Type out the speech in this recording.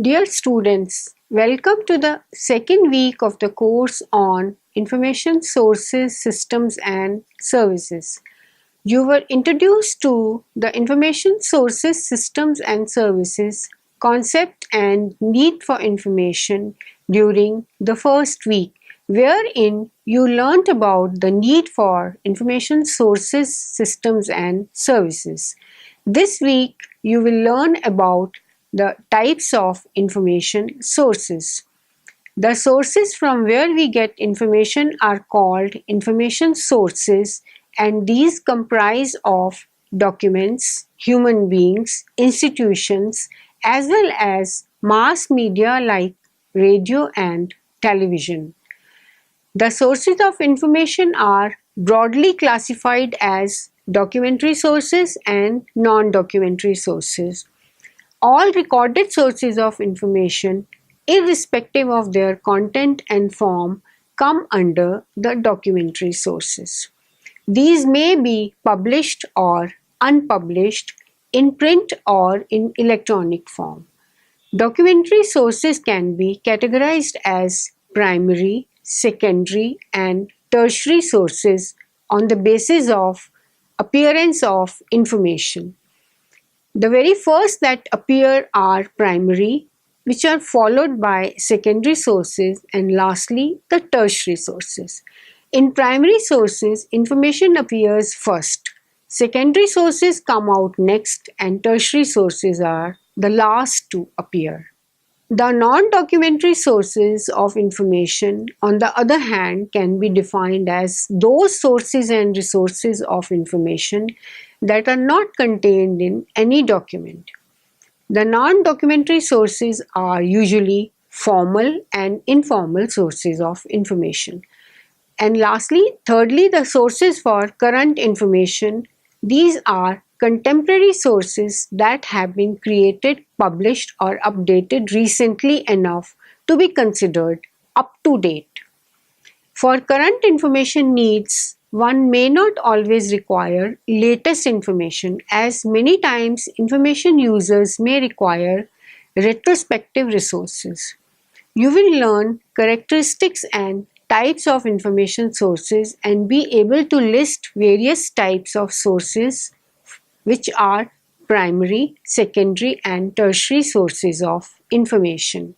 Dear students, welcome to the second week of the course on Information Sources, Systems and Services. You were introduced to the Information Sources, Systems and Services concept and need for information during the first week, wherein you learnt about the need for information sources, systems and services. This week you will learn about the types of information sources. The sources from where we get information are called information sources, and these comprise of documents, human beings, institutions, as well as mass media like radio and television. The sources of information are broadly classified as documentary sources and non-documentary sources. All recorded sources of information, irrespective of their content and form, come under the documentary sources. These may be published or unpublished, in print or in electronic form. Documentary sources can be categorized as primary, secondary, and tertiary sources on the basis of appearance of information. The very first that appear are primary, which are followed by secondary sources, and lastly the tertiary sources. In primary sources, information appears first. Secondary sources come out next, and tertiary sources are the last to appear. The non-documentary sources of information, on the other hand, can be defined as those sources and resources of information that are not contained in any document. The non-documentary sources are usually formal and informal sources of information. And lastly, thirdly, the sources for current information. These are contemporary sources that have been created, published, or updated recently enough to be considered up to date. For current information needs, one may not always require latest information, as many times information users may require retrospective resources. You will learn characteristics and types of information sources and be able to list various types of sources which are primary, secondary and tertiary sources of information.